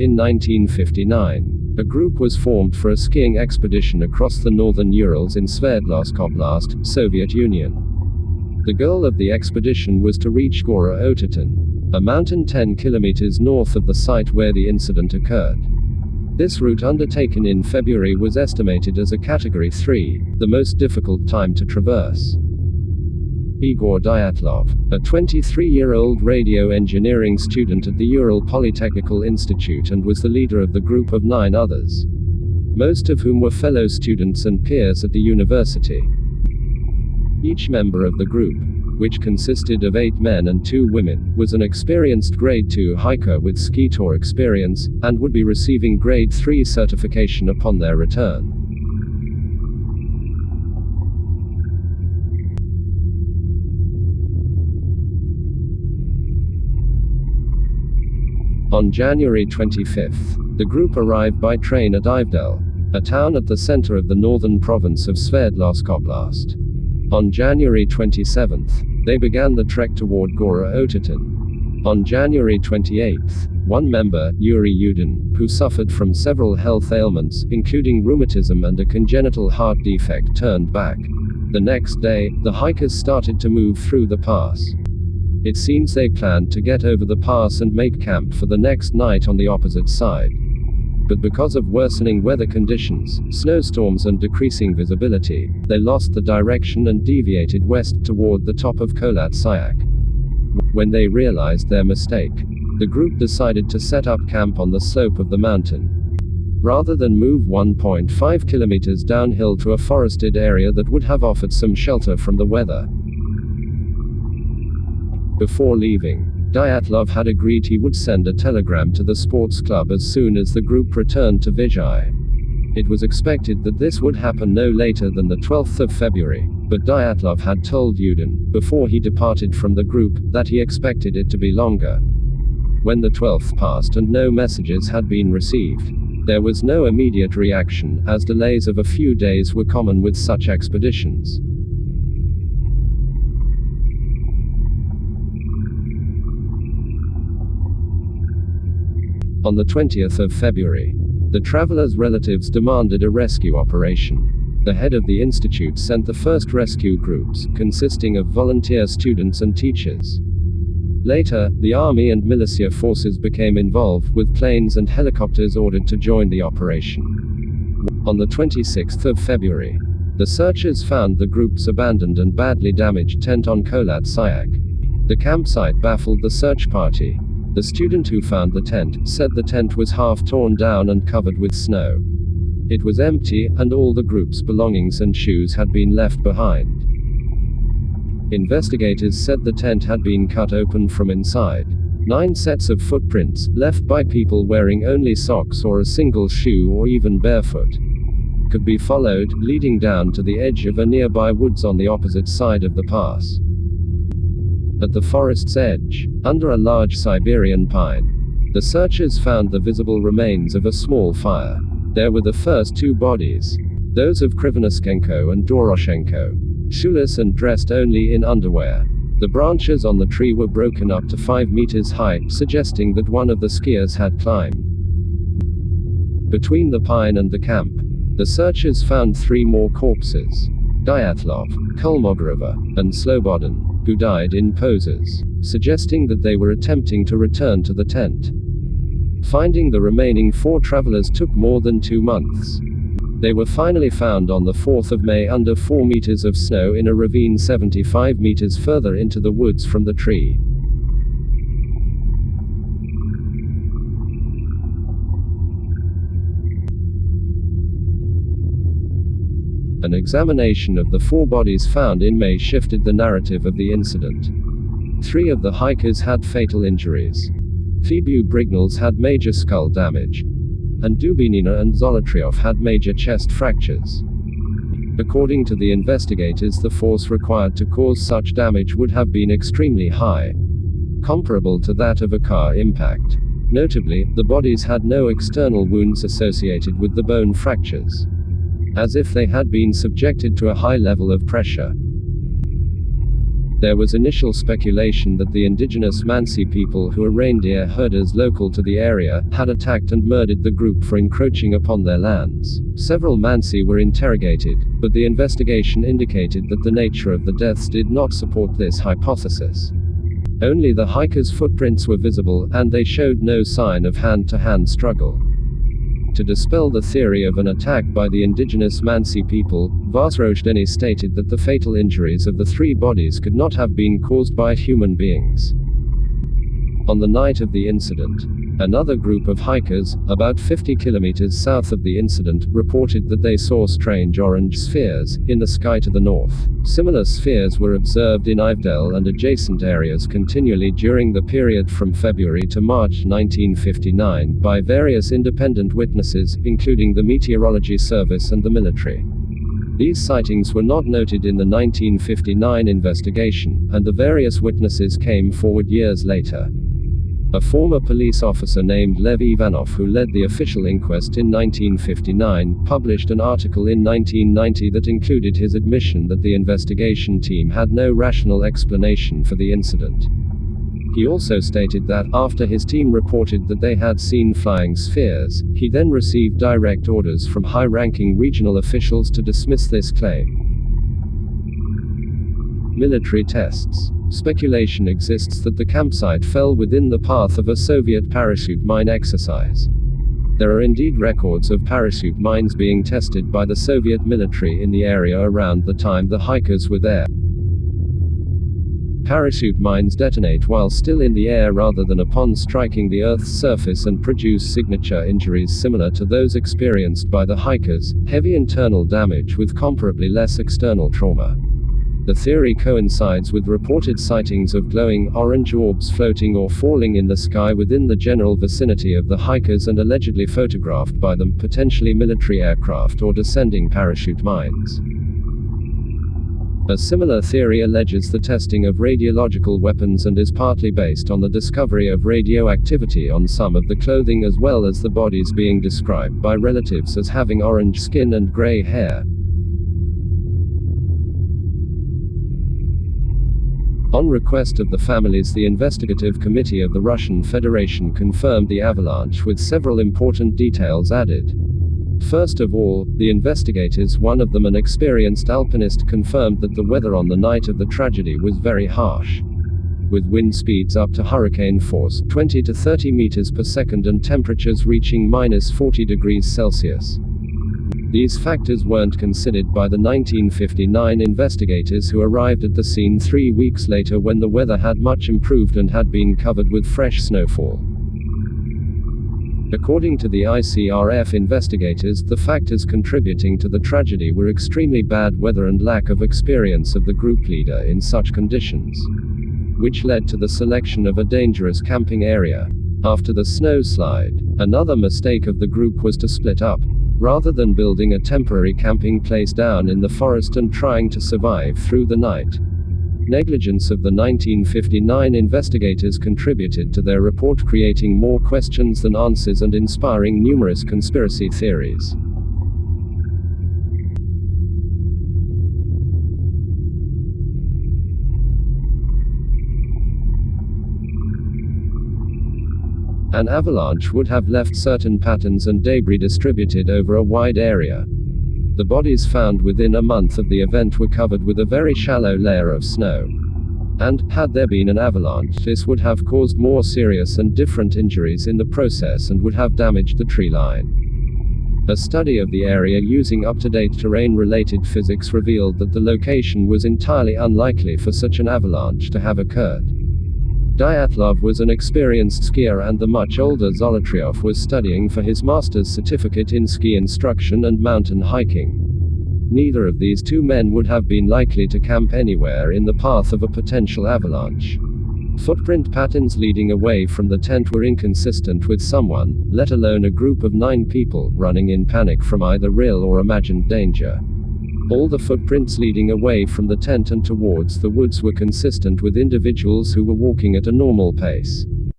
In 1959, a group was formed for a skiing expedition across the northern Urals in Sverdlovsk Oblast, Soviet Union. The goal of the expedition was to reach Gora Otitin, a mountain 10 kilometers north of the site where the incident occurred. This route undertaken in February was estimated as a Category 3, the most difficult time to traverse. Igor Dyatlov, a 23-year-old radio engineering student at the Ural Polytechnical Institute and was the leader of the group of 9 others, most of whom were fellow students and peers at the university. Each member of the group, which consisted of 8 men and 2 women, was an experienced Grade 2 hiker with ski tour experience, and would be receiving Grade 3 certification upon their return. On January 25th, the group arrived by train at Ivdel, a town at the center of the northern province of Sverdlovsk Oblast. On January 27th, they began the trek toward Gora Otitin. On January 28th, one member, Yuri Yudin, who suffered from several health ailments, including rheumatism and a congenital heart defect, turned back. The next day, the hikers started to move through the pass. It seems they planned to get over the pass and make camp for the next night on the opposite side. But because of worsening weather conditions, snowstorms and decreasing visibility, they lost the direction and deviated west toward the top of Kholat Syak. When they realized their mistake, the group decided to set up camp on the slope of the mountain, rather than move 1.5 kilometers downhill to a forested area that would have offered some shelter from the weather. Before leaving, Dyatlov had agreed he would send a telegram to the sports club as soon as the group returned to Vizhai. It was expected that this would happen no later than the 12th of February, but Dyatlov had told Yudin, before he departed from the group, that he expected it to be longer. When the 12th passed and no messages had been received, there was no immediate reaction, as delays of a few days were common with such expeditions. On the 20th of February, the travelers' relatives demanded a rescue operation. The head of the institute sent the first rescue groups, consisting of volunteer students and teachers. Later, the army and militia forces became involved, with planes and helicopters ordered to join the operation. On the 26th of February, the searchers found the group's abandoned and badly damaged tent on Kholat Syak. The campsite baffled the search party. The student who found the tent said the tent was half torn down and covered with snow. It was empty, and all the group's belongings and shoes had been left behind. Investigators said the tent had been cut open from inside. 9 sets of footprints, left by people wearing only socks or a single shoe or even barefoot, could be followed, leading down to the edge of a nearby woods on the opposite side of the pass. At the forest's edge, under a large Siberian pine, the searchers found the visible remains of a small fire. There were the first 2 bodies, those of Krivonoschenko and Doroshenko, shoeless and dressed only in underwear. The branches on the tree were broken up to 5 meters high, suggesting that one of the skiers had climbed. Between the pine and the camp, the searchers found 3 more corpses: Dyatlov, Kolmogorova, and Slobodin, who died in poses, suggesting that they were attempting to return to the tent. Finding the remaining 4 travelers took more than 2 months. They were finally found on the 4th of May under 4 meters of snow in a ravine 75 meters further into the woods from the tree. An examination of the 4 bodies found in May shifted the narrative of the incident. 3 of the hikers had fatal injuries. Fibu Brignals had major skull damage, and Dubinina and Zolotriov had major chest fractures. According to the investigators, the force required to cause such damage would have been extremely high, comparable to that of a car impact. Notably, the bodies had no external wounds associated with the bone fractures, as if they had been subjected to a high level of pressure. There was initial speculation that the indigenous Mansi people, who are reindeer herders local to the area, had attacked and murdered the group for encroaching upon their lands. Several Mansi were interrogated, but the investigation indicated that the nature of the deaths did not support this hypothesis. Only the hikers' footprints were visible, and they showed no sign of hand-to-hand struggle. To dispel the theory of an attack by the indigenous Mansi people, Vasrojdeni stated that the fatal injuries of the three bodies could not have been caused by human beings. On the night of the incident, another group of hikers, about 50 kilometers south of the incident, reported that they saw strange orange spheres in the sky to the north. Similar spheres were observed in Ivdel and adjacent areas continually during the period from February to March 1959 by various independent witnesses, including the Meteorology Service and the military. These sightings were not noted in the 1959 investigation, and the various witnesses came forward years later. A former police officer named Lev Ivanov, who led the official inquest in 1959, published an article in 1990 that included his admission that the investigation team had no rational explanation for the incident. He also stated that, after his team reported that they had seen flying spheres, he then received direct orders from high-ranking regional officials to dismiss this claim. Military tests. Speculation exists that the campsite fell within the path of a Soviet parachute mine exercise. There are indeed records of parachute mines being tested by the Soviet military in the area around the time the hikers were there. Parachute mines detonate while still in the air rather than upon striking the Earth's surface and produce signature injuries similar to those experienced by the hikers, heavy internal damage with comparably less external trauma. The theory coincides with reported sightings of glowing orange orbs floating or falling in the sky within the general vicinity of the hikers and allegedly photographed by them, potentially military aircraft or descending parachute mines. A similar theory alleges the testing of radiological weapons and is partly based on the discovery of radioactivity on some of the clothing as well as the bodies being described by relatives as having orange skin and gray hair. On request of the families, the investigative committee of the Russian Federation confirmed the avalanche with several important details added. First of all, the investigators, one of them an experienced alpinist, confirmed that the weather on the night of the tragedy was very harsh, with wind speeds up to hurricane force, 20 to 30 meters per second, and temperatures reaching -40 degrees Celsius. These factors weren't considered by the 1959 investigators who arrived at the scene 3 weeks later when the weather had much improved and had been covered with fresh snowfall. According to the ICRF investigators, the factors contributing to the tragedy were extremely bad weather and lack of experience of the group leader in such conditions, which led to the selection of a dangerous camping area. After the snowslide, another mistake of the group was to split up, rather than building a temporary camping place down in the forest and trying to survive through the night. Negligence of the 1959 investigators contributed to their report, creating more questions than answers and inspiring numerous conspiracy theories. An avalanche would have left certain patterns and debris distributed over a wide area. The bodies found within a month of the event were covered with a very shallow layer of snow. And, had there been an avalanche, this would have caused more serious and different injuries in the process and would have damaged the tree line. A study of the area using up-to-date terrain-related physics revealed that the location was entirely unlikely for such an avalanche to have occurred. Dyatlov was an experienced skier, and the much older Zolotaryov was studying for his master's certificate in ski instruction and mountain hiking. Neither of these two men would have been likely to camp anywhere in the path of a potential avalanche. Footprint patterns leading away from the tent were inconsistent with someone, let alone a group of 9 people, running in panic from either real or imagined danger. All the footprints leading away from the tent and towards the woods were consistent with individuals who were walking at a normal pace.